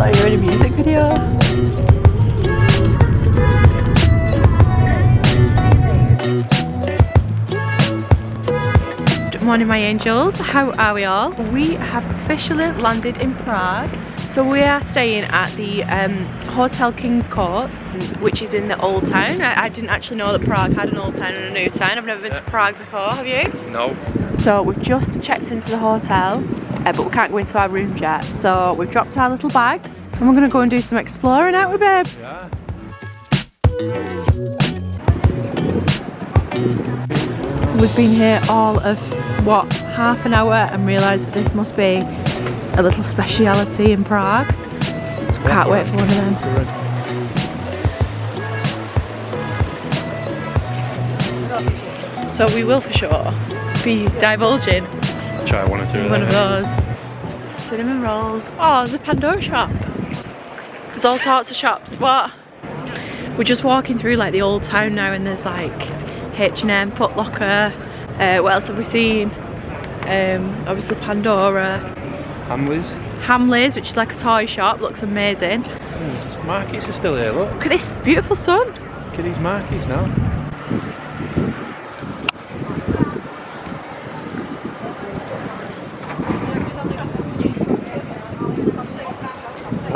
like you're in a music video. Good morning, my angels. How are we all? We have officially landed in Prague. So we are staying at the Hotel King's Court, which is in the old town. I didn't actually know that Prague had an old town and a new town. I've never been to Prague before, have you? No. So we've just checked into the hotel, but we can't go into our rooms yet. So we've dropped our little bags and we're going to go and do some exploring, aren't we, babes? Yeah. We've been here all of, what, half an hour and realised that this must be a little speciality in Prague. So can't wait for one of them. So we will for sure be divulging Try one or two of one of those. Cinnamon rolls. Oh, there's a Pandora shop. There's all sorts of shops. What? We're just walking through like the old town now, and there's like H&M, Foot Locker. What else have we seen? Obviously Pandora. Hamleys, which is like a toy shop. Looks amazing. Markets are still here, look. Look at this beautiful sun. Look at these markets now.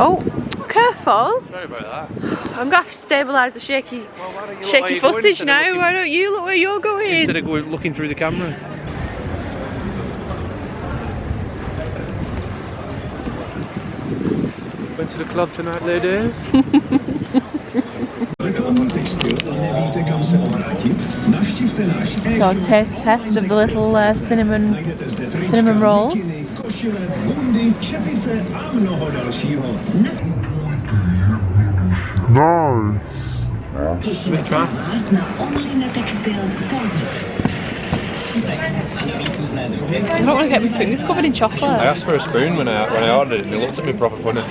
Oh, careful. Sorry about that. I'm going to have to stabilise the shaky footage now. Why don't you look where you're going? Instead of looking through the camera. Went to the club tonight, ladies. So taste test of the little cinnamon rolls. Nice. I don't want to get my fingers covered in chocolate. I asked for a spoon when I ordered it and they looked at me proper funny.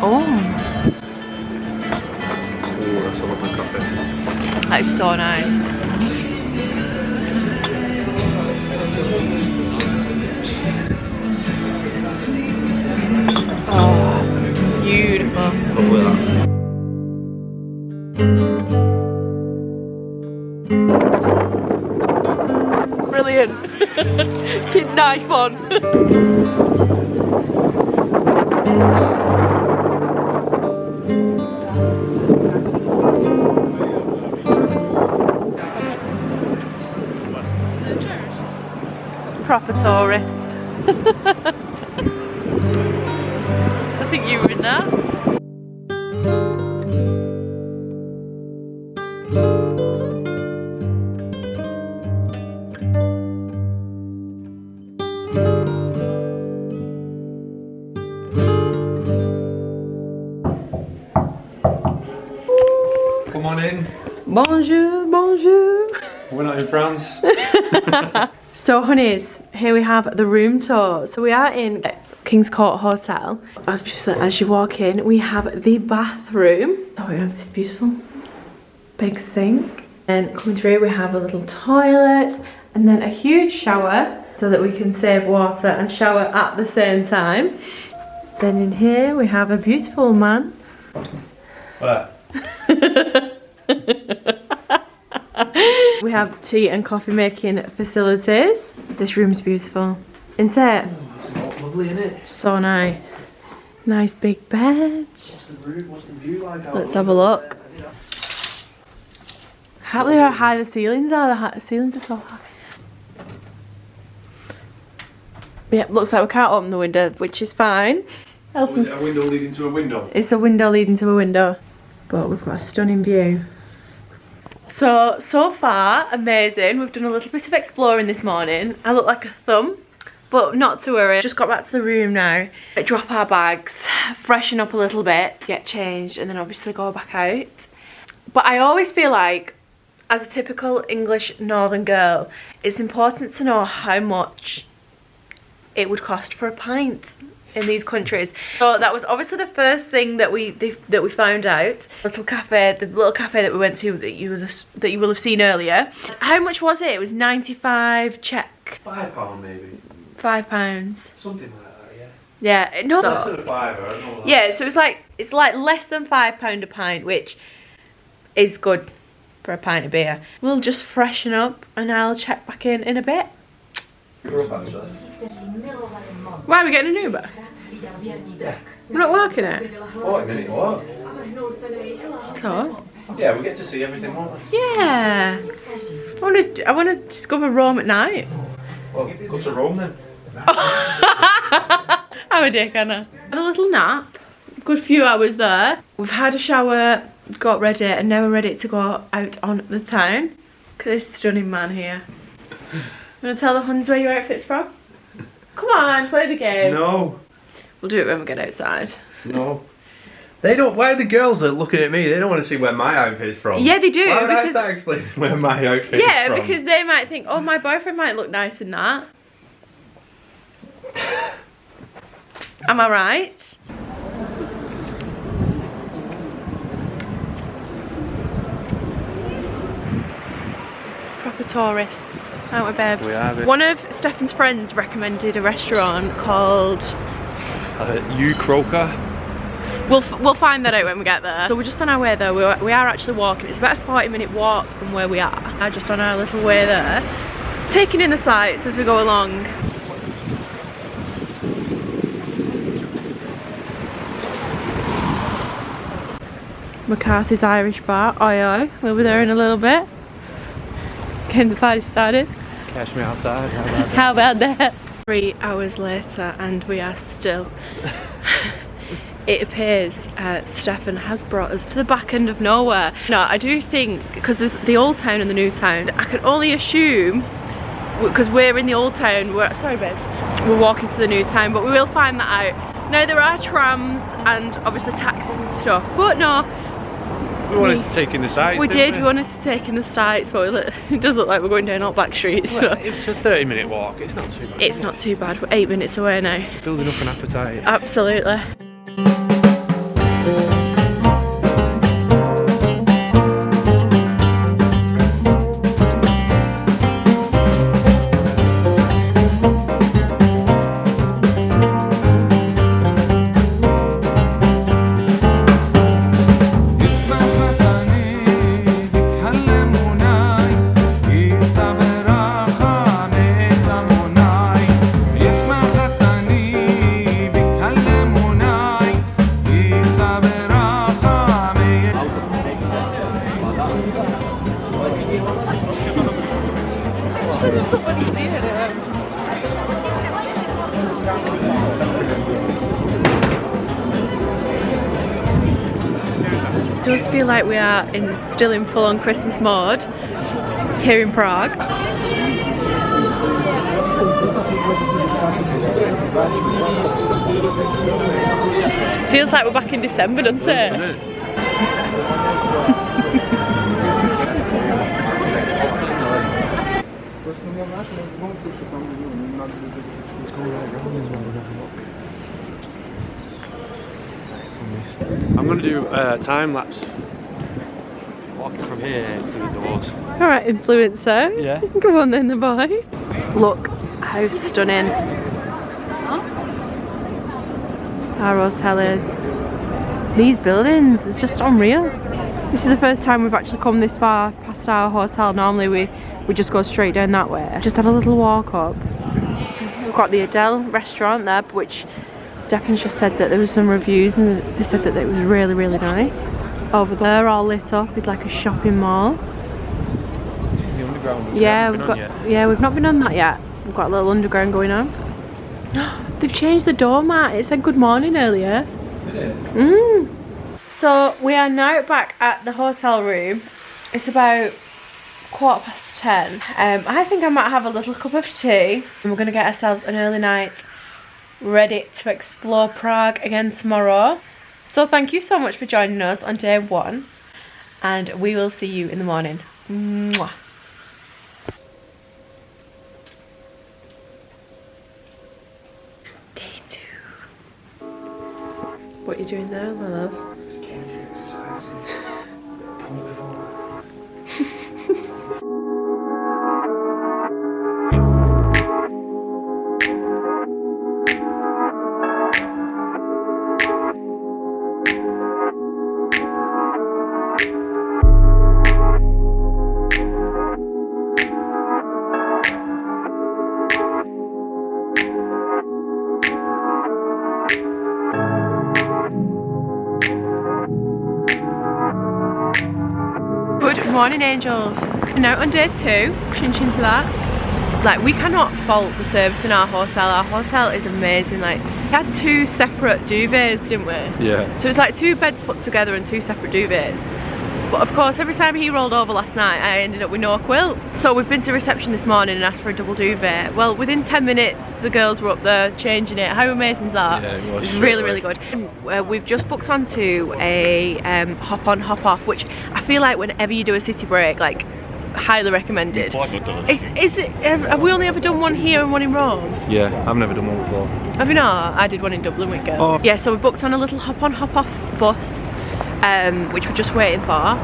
Oh, Ooh, that's a lovely coffee. that is so nice. Oh, beautiful. Lovely that. Brilliant. Nice one. Proper tourist. I think you were in there. Come on in. Bonjour, bonjour. We're not in France. So honeys, here we have the room tour. So we are in King's Court Hotel. Obviously, as you walk in, we have the bathroom. So we have this beautiful big sink. And coming through, we have a little toilet and then a huge shower so that we can save water and shower at the same time. Then in here, we have a beautiful man. What? We have tea and coffee making facilities. This room's beautiful, isn't it? It's lovely, isn't it? So nice. Nice big bed. What's the view like? Let's have a look. I can't believe how high the ceilings are. The ceilings are so high. Yeah, looks like we can't open the window, which is fine. Was it a window leading to a window? It's a window leading to a window. But we've got a stunning view. So far, amazing. We've done a little bit of exploring this morning. I look like a thumb, but not to worry. Just got back to the room now. Drop our bags, freshen up a little bit, get changed, and then obviously go back out. But I always feel like, as a typical English northern girl, it's important to know how much it would cost for a pint in these countries. So that was obviously the first thing that we found out. The little cafe that we went to that you will have seen earlier. How much was it? It was 95 Czech. £5 maybe. £5. Something like that, yeah. Yeah, no. Less than a fiver, I don't know. Yeah, so it's like less than £5 a pint, which is good for a pint of beer. We'll just freshen up and I'll check back in a bit. We're up actually. Why are we getting an Uber? Yeah. We're not walking it. 40-minute walk. So? Yeah, we get to see everything, won't we? Yeah. I want to discover Rome at night. Well, go to Rome then. I'm a dick, Anna. Had a little nap. Good few hours there. We've had a shower, got ready, and now we're ready to go out on the town. Look at this stunning man here. You want to tell the Huns where your outfit's from? Come on, play the game. No. We'll do it when we get outside. No. They don't. Why are the girls that are looking at me? They don't want to see where my outfit's from. Yeah, they do. Why would I start explaining where my outfit is from? Yeah, because they might think, oh, my boyfriend might look nice in that. Am I right? Proper tourists, aren't we, babes? We are, babe. One of Stefan's friends recommended a restaurant called... Croker. We'll find that out when we get there. So we're just on our way there. We are actually walking. It's about a 40-minute walk from where we are. I'm just on our little way there, taking in the sights as we go along. McCarthy's Irish Bar, oi. We'll be there in a little bit. Getting the party started. Catch me outside. How about that? 3 hours later and we are still... It appears Stefan has brought us to the back end of nowhere. No, I do think, because there's the old town and the new town, I can only assume, because we're in the old town, sorry babes, we're walking to the new town, but we will find that out. Now there are trams and obviously taxis and stuff, but no. We wanted to take in the sights. We wanted to take in the sights, but it does look like we're going down all back streets. Well, it's a 30-minute walk, it's not too bad. It's not too bad, we're 8 minutes away now. Building up an appetite. Absolutely. It does feel like we are still in full-on Christmas mode here in Prague. Feels like we're back in December, doesn't it? I'm going to do a time lapse walking from here to the doors. Alright, influencer. Yeah. Go on then, the boy. Look how stunning our hotel is. These buildings, it's just unreal. This is the first time we've actually come this far past our hotel. Normally we just go straight down that way. Just had a little walk up. We've got the Adele restaurant there, which Stefan just said that there was some reviews and they said that it was really, really nice. Over there, all lit up, is like a shopping mall. The underground. Yeah, we've not been on that yet. We've got a little underground going on. They've changed the doormat. It said good morning earlier. Did it? So we are now back at the hotel room. It's about 10:15. I think I might have a little cup of tea and we're going to get ourselves an early night ready to explore Prague again tomorrow. So thank you so much for joining us on day 1 and we will see you in the morning. Mwah. Day 2. What are you doing there, my love? Good morning, angels. Now on day 2, chin chin to that. Like, we cannot fault the service in our hotel. Our hotel is amazing. Like, we had 2 separate duvets, didn't we? Yeah. So it's like 2 beds put together and 2 separate duvets. But of course, every time he rolled over last night, I ended up with no quilt. So we've been to reception this morning and asked for a double duvet. Well, within 10 minutes, the girls were up there changing it. How amazing is that? Yeah, it was really good. We've just booked onto a hop on, hop off, which I feel like whenever you do a city break, like, highly recommended. Have we only ever done one here and one in Rome? Yeah, I've never done one before. Have you not? I did one in Dublin with girls. Yeah, so we booked on a little hop on, hop off bus. Which we're just waiting for,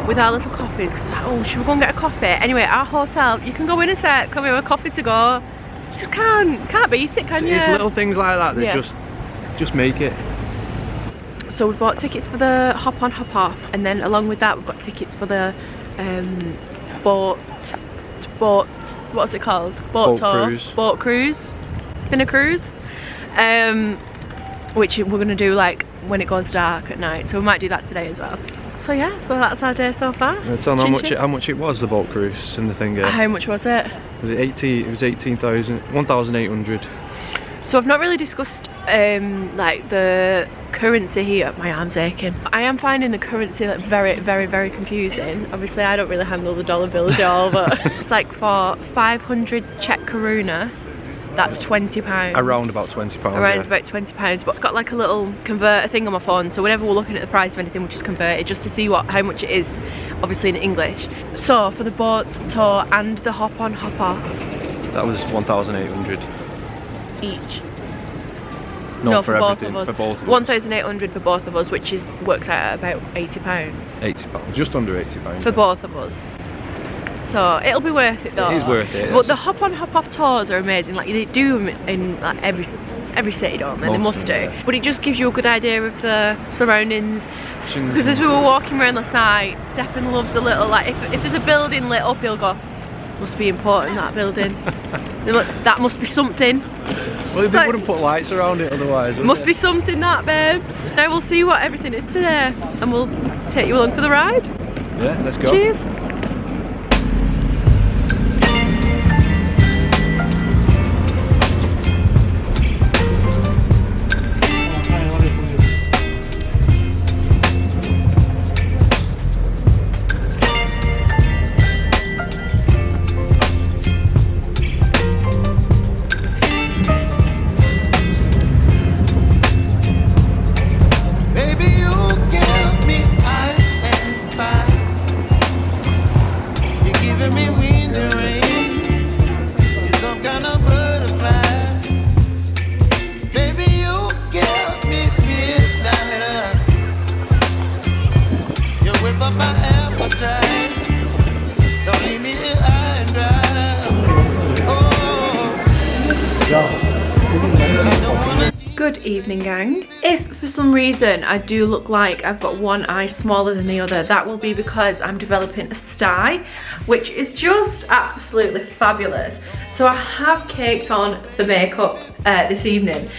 with our little coffees, because like, oh, should we go and get a coffee? Anyway, our hotel, you can go in a sec, come here with a coffee to go. You just can't beat it, can you? It's little things like that that just make it. So we've bought tickets for the hop on, hop off, and then along with that we've got tickets for the boat, what's it called? Boat tour? Cruise. Boat cruise. In a cruise. Which we're gonna do like when it goes dark at night, so we might do that today as well. So yeah, so that's our day so far. Tell them how much it was, the boat cruise and the thing. How much was it? Was it 80? It was 1,800. So I've not really discussed like the currency here. My arm's aching. I am finding the currency like very confusing. Obviously I don't really handle the dollar bills at all, but it's like for 500 Czech koruna, that's £20. Around about £20. Around about £20, but I've got like a little converter thing on my phone, so whenever we're looking at the price of anything, we just convert it just to see how much it is, obviously in English. So for the boat tour and the hop on, hop off, that was 1,800 each. No, for both everything, of us. for both of us. 1,800 for both of us, which works out at about £80. £80, just under £80 for both of us. So it'll be worth it though. It is worth it. But the hop on, hop off tours are amazing. Like, they do them in like every city, don't they? They must do. Yeah. But it just gives you a good idea of the surroundings. Because as we were walking around last night, Stefan loves a little, like, if there's a building lit up, he'll go, must be important, that building. That must be something. Well, they wouldn't put lights around it otherwise, would Must they? be something, that, babes. Now we'll see what everything is today, and we'll take you along for the ride. Yeah, let's go. Cheers. Good evening, gang. If for some reason I do look like I've got one eye smaller than the other, that will be because I'm developing a sty, which is just absolutely fabulous. So I have caked on the makeup this evening,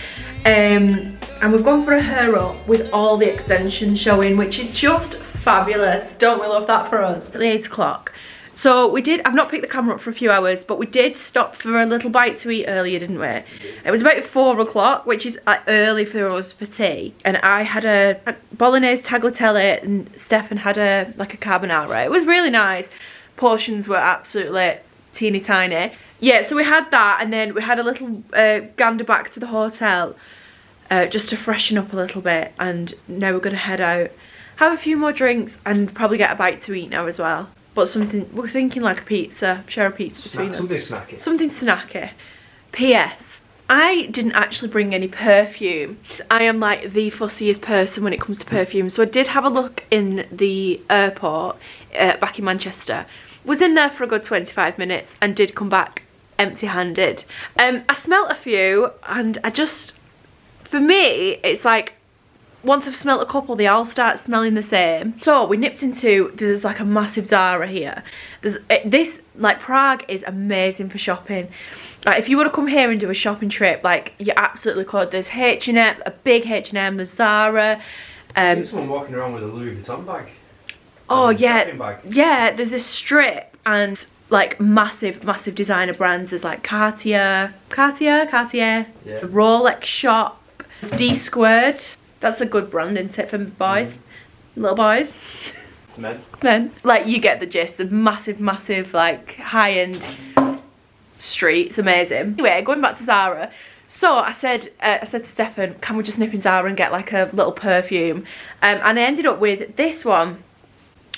and we've gone for a hair up with all the extensions showing, which is just fabulous. Don't we love that for us? At 8 o'clock. So I've not picked the camera up for a few hours, but we did stop for a little bite to eat earlier, didn't we? It was about 4 o'clock, which is early for us for tea. And I had a bolognese tagliatelle and Stefan had like a carbonara. It was really nice. Portions were absolutely teeny tiny. Yeah, so we had that, and then we had a little gander back to the hotel just to freshen up a little bit. And now we're going to head out, have a few more drinks, and probably get a bite to eat now as well. But something, we're thinking like a pizza, share a pizza between us. Something snacky. Something snacky. P.S. I didn't actually bring any perfume. I am like the fussiest person when it comes to perfume. So I did have a look in the airport back in Manchester. Was in there for a good 25 minutes and did come back empty-handed. I smelt a few, and for me, it's like, once I've smelt a couple, they all start smelling the same. So we nipped into, there's like a massive Zara here. This, like, Prague is amazing for shopping. Like, if you want to come here and do a shopping trip, like, you absolutely could. There's H&M, a big H&M, there's Zara. I've seen someone walking around with a Louis Vuitton bag. Oh yeah, yeah, there's this strip and like massive designer brands. There's like Cartier, yeah. Rolex shop, D Squared. That's a good brand, isn't it, for boys? Little boys? Men. Like, you get the gist. The massive like high-end street. It's amazing. Anyway, going back to Zara. So I said to Stefan, can we just nip in Zara and get like a little perfume? And I ended up with this one.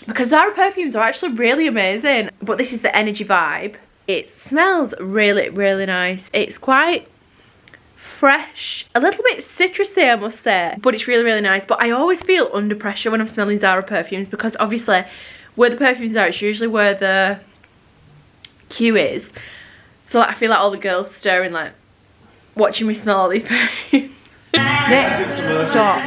Because Zara perfumes are actually really amazing. But this is the Energy Vibe. It smells really nice. It's quite fresh, a little bit citrusy, I must say, but it's really nice. But I always feel under pressure when I'm smelling Zara perfumes, because obviously where the perfumes are, it's usually where the queue is. So like, I feel like all the girls staring, like watching me smell all these perfumes. Next stop,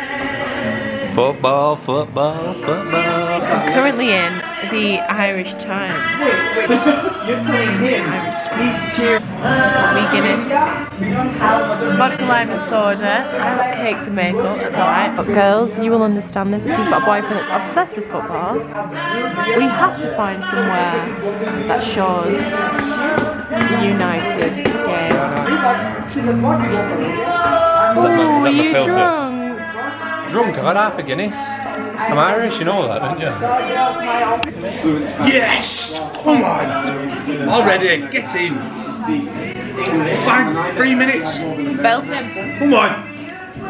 Football. I'm currently in the Irish Times. Wait, you're telling him he's cheering. Got me Guinness, vodka, lime and soda. I like cakes and makeup, that's alright. But girls, you will understand this if you've got a boyfriend that's obsessed with football. We have to find somewhere that shows the United game. Ooh, are you drunk? Drunk, I've had half a Guinness. I'm Irish, you know that, don't you? Yes! Come on! Already, get in! Bang! 3 minutes! Belt him. Come on!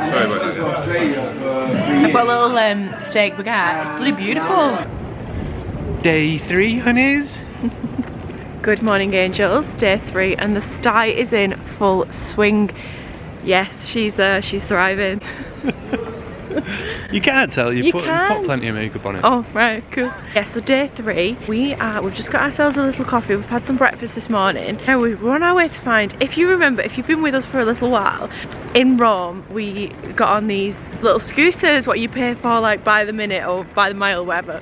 Sorry about that. I've got a little steak baguette. It's bloody beautiful. Day 3, honeys. Good morning, angels. Day 3, and the sty is in full swing. Yes, she's thriving. You can't tell, You put plenty of makeup on it. Oh, right, cool. Yeah, so day 3, we've just got ourselves a little coffee. We've had some breakfast this morning. Now we're on our way to find, if you remember, if you've been with us for a little while, in Rome, we got on these little scooters, what you pay for like by the minute or by the mile, whatever.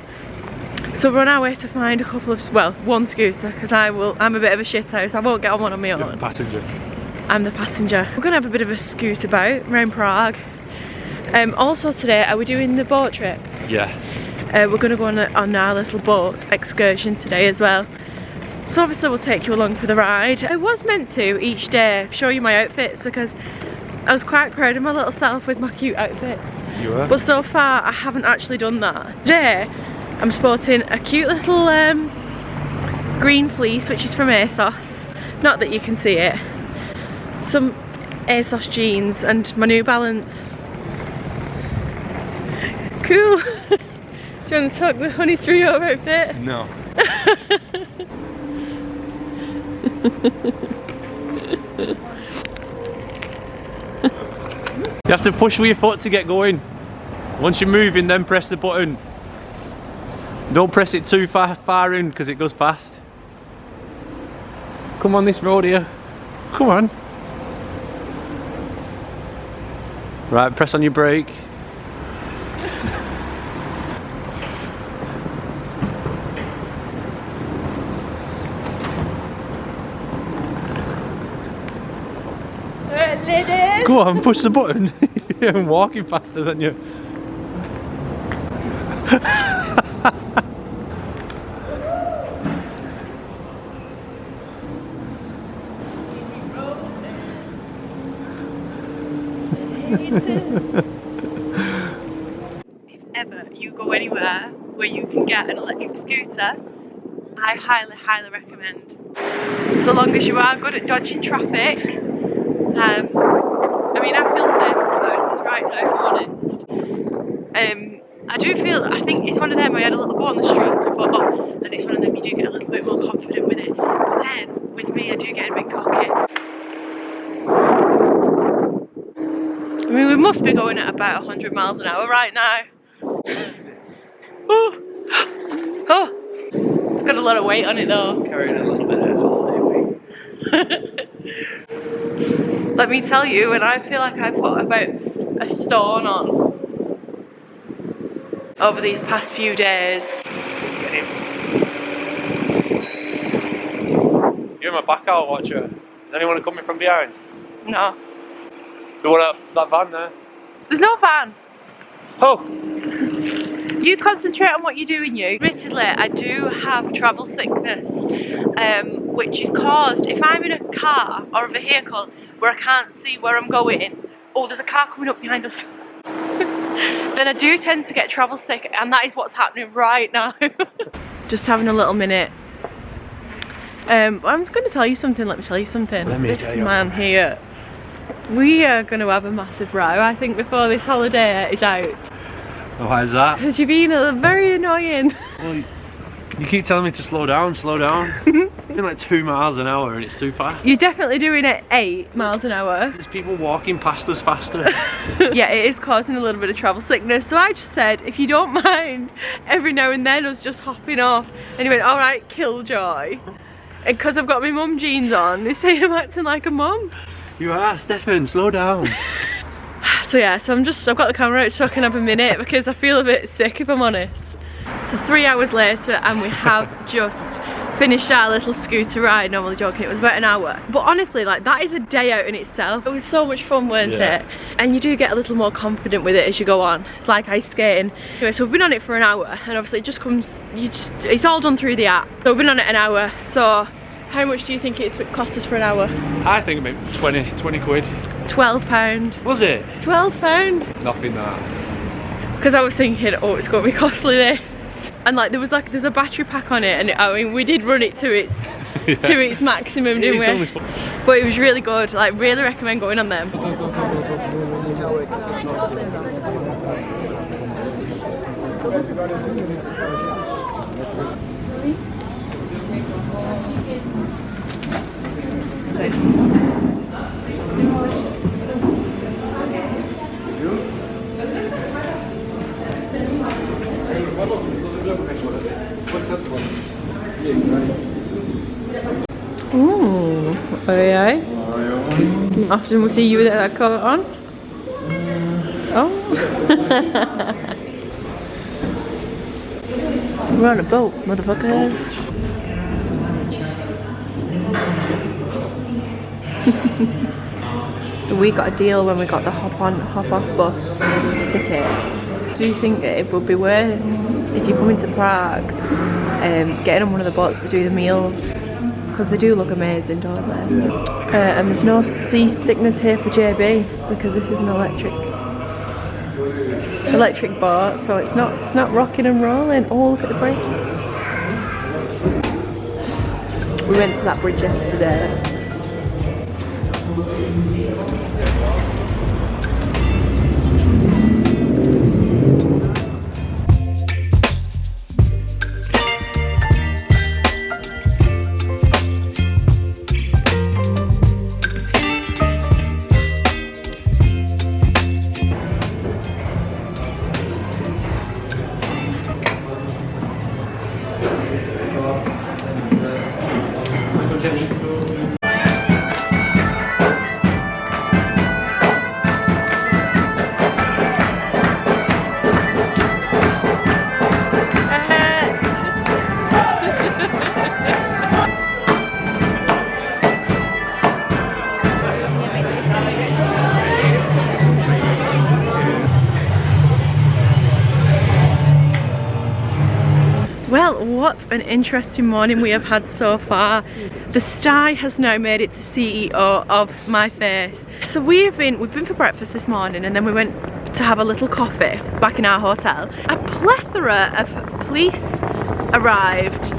So we're on our way to find a couple of, well, one scooter, because I'm a bit of a shithouse. I won't get on one on my own. You're the passenger. I'm the passenger. We're gonna have a bit of a scooter bout around Prague. Also today, are we doing the boat trip? Yeah. We're going to go on our little boat excursion today as well. So obviously we'll take you along for the ride. I was meant to each day show you my outfits, because I was quite proud of my little self with my cute outfits. You were? But so far I haven't actually done that. Today I'm sporting a cute little green fleece, which is from ASOS. Not that you can see it. Some ASOS jeans and my New Balance. Cool. Do you want to talk with Honey through your outfit? No. You have to push with your foot to get going. Once you're moving, then press the button. Don't press it too far in, because it goes fast. Come on this road here. Come on. Right, press on your brake. Go on, push the button. I'm walking faster than you. If ever you go anywhere where you can get an electric scooter, I highly recommend. So long as you are good at dodging traffic. I mean, I feel safe as houses right now, if I'm honest. I think it's one of them, I had a little go on the streets before, and it's one of them you do get a little bit more confident with it. But then, with me, I do get a bit cocky. I mean, we must be going at about 100 miles an hour right now. Oh, it's got a lot of weight on it though. Carrying a little bit of holiday weight. Let me tell you, and I feel like I've put about a stone on over these past few days. Get him. You're my back out watcher. Is anyone coming from behind? No. You want that van there? There's no van. Oh! You concentrate on what you're doing, you. Admittedly, I do have travel sickness, which is caused if I'm in a car or a vehicle where I can't see where I'm going. Oh, there's a car coming up behind us. Then I do tend to get travel sick, and that is what's happening right now. Just having a little minute. I'm going to tell you something. Let me tell you something. This man here, we are going to have a massive row, I think, before this holiday is out. Oh, why is that? Because you've been very annoying. Well, you keep telling me to slow down, slow down. It's been like 2 miles an hour and it's too fast. You're definitely doing it 8 miles an hour. There's people walking past us faster. Yeah, it is causing a little bit of travel sickness. So I just said, if you don't mind, every now and then us just hopping off. And he went, all right, killjoy. And because I've got my mum jeans on, they say I'm acting like a mum. You are, Stefan, slow down. So yeah, so I've got the camera out so I can have a minute because I feel a bit sick, if I'm honest. So 3 hours later and we have just finished our little scooter ride. No, I'm only joking, it was about an hour. But honestly, like, that is a day out in itself. It was so much fun, weren't it? And you do get a little more confident with it as you go on. It's like ice skating. Anyway, so we've been on it for an hour, and obviously it just comes, it's all done through the app. So we've been on it an hour. So how much do you think it's cost us for an hour? I think maybe 20 quid. £12. Was it? £12. It's nothing that. Because I was thinking, oh, it's going to be costly this. And like there's a battery pack on it, and I mean we did run it to its to its maximum, didn't we? But it was really good. Like, really recommend going on them. Ooh, aye aye. Often we see you with that coat on. Oh. We're on a boat, motherfucker. So we got a deal when we got the hop on, hop off bus tickets. Do you think it would be worth, if you come into Prague, getting on one of the boats to do the meals? Because they do look amazing, don't they? Yeah. And there's no seasickness here for JB because this is an electric boat, so it's not rocking and rolling. Oh, look at the bridge. We went to that bridge yesterday. Well, what an interesting morning we have had so far. The sty has now made it to CEO of my face. So we've been for breakfast this morning, and then we went to have a little coffee back in our hotel. A plethora of police arrived,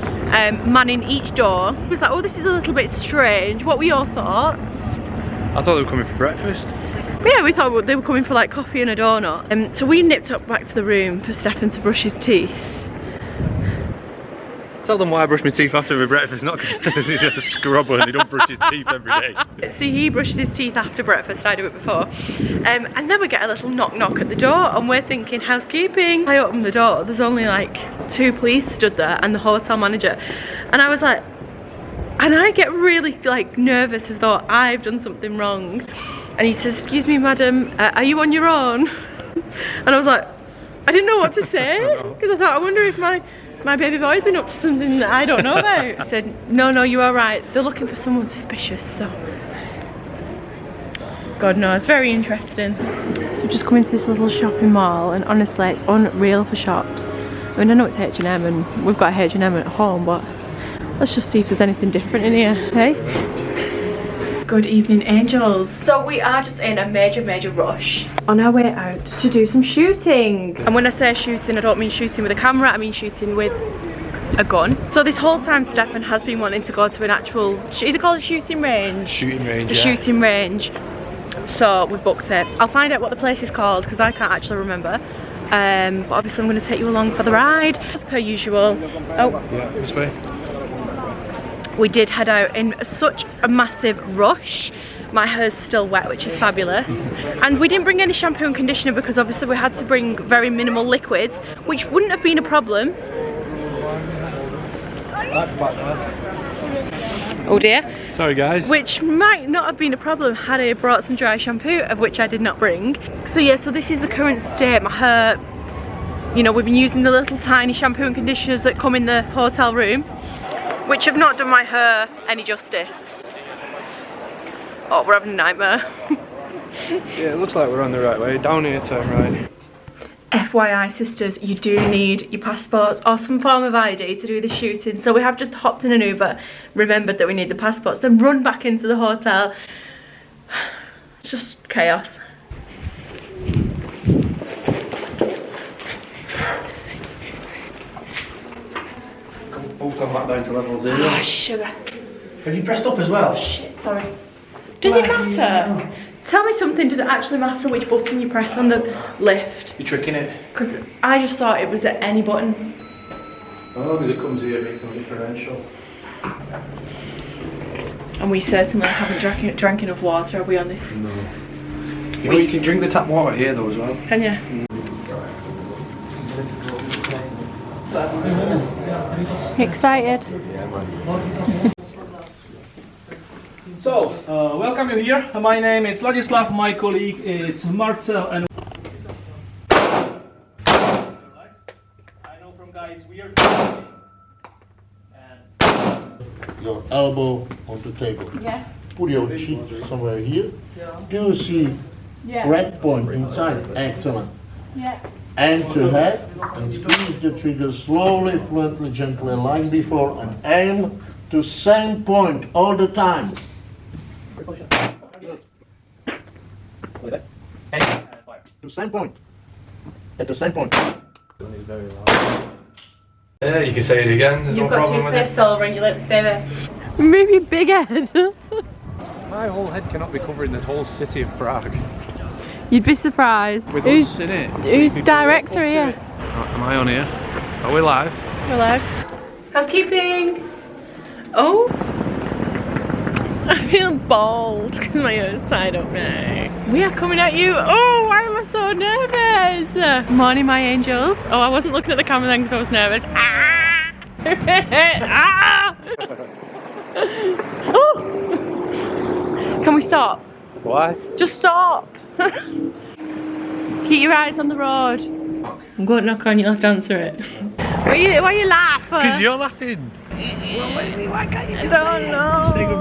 manning each door. It was like, oh, this is a little bit strange. What were your thoughts? I thought they were coming for breakfast. Yeah, we thought they were coming for like coffee and a donut. So we nipped up back to the room for Stefan to brush his teeth. Tell them why I brush my teeth after my breakfast, not because he's a scrubber and he don't brush his teeth every day. See, he brushes his teeth after breakfast, I do it before. And then we get a little knock knock at the door, and we're thinking housekeeping. I open the door, there's only like 2 police stood there and the hotel manager. And I was like, and I get really like nervous as though I've done something wrong. And he says, excuse me madam, are you on your own? And I was like, I didn't know what to say, because I thought, I wonder if my baby boy's been up to something that I don't know about. I said, no, you are right. They're looking for someone suspicious, so. God knows, very interesting. So we've just come into this little shopping mall, and honestly it's unreal for shops. I mean, I know it's H&M and we've got a H&M at home, but let's just see if there's anything different in here, hey? Good evening, angels. So we are just in a major rush on our way out to do some shooting. And when I say shooting, I don't mean shooting with a camera, I mean shooting with a gun. So this whole time Stefan has been wanting to go to an actual, is it called a shooting range? Shooting range, a shooting range. So we've booked it. I'll find out what the place is called because I can't actually remember. But obviously I'm going to take you along for the ride as per usual. Oh, yeah, this way. We did head out in such a massive rush. My hair's still wet, which is fabulous. And we didn't bring any shampoo and conditioner because obviously we had to bring very minimal liquids, which wouldn't have been a problem. Oh dear. Sorry guys. Which might not have been a problem had I brought some dry shampoo, of which I did not bring. So yeah, so this is the current state. My hair, you know, we've been using the little tiny shampoo and conditioners that come in the hotel room, which have not done my hair any justice. Oh, we're having a nightmare. Yeah, it looks like we're on the right way. Down here, turn right. FYI sisters, you do need your passports or some form of ID to do the shooting. So we have just hopped in an Uber, remembered that we need the passports, then run back into the hotel. It's just chaos. We've gone back down to level 0. Ah, sugar. Have you pressed up as well? Shit, sorry. Does it matter? Tell me something, does it actually matter which button you press on the lift? You're tricking it. Because I just thought it was at any button. As long as it comes here, it makes no differential. And we certainly haven't drank enough water, have we, on this? No. You know, you can drink the tap water here though as well. Can you? Excited? So, welcome you here. My name is Ladislav, my colleague it's Marcel, and I know from guy it's weird. And your elbow on the table. Yeah. Put your cheek somewhere here. Do you see Yeah. red point inside? Excellent. Yeah. And to head and squeeze the trigger slowly, fluently, gently, like before, and aim to same point all the time. To same point. At the same point. Yeah, you can say it again. There's You've no got problem with toothpaste it. all over your lips, baby. Move your big head. My whole head cannot be covering the whole city of Prague. You'd be surprised. With us in it. Who's director here? Am I on here? Are we live? We're live. Housekeeping. Oh. I feel bald because my hair is tied up now. We are coming at you. Oh, why am I so nervous? Morning, my angels. Oh, I wasn't looking at the camera then because I was nervous. Ah! Ah! Oh! Can we stop? Why? Just stop. Keep your eyes on the road. I'm going to knock on, you'll have to answer it. Why you laugh? Because you're laughing. I don't know.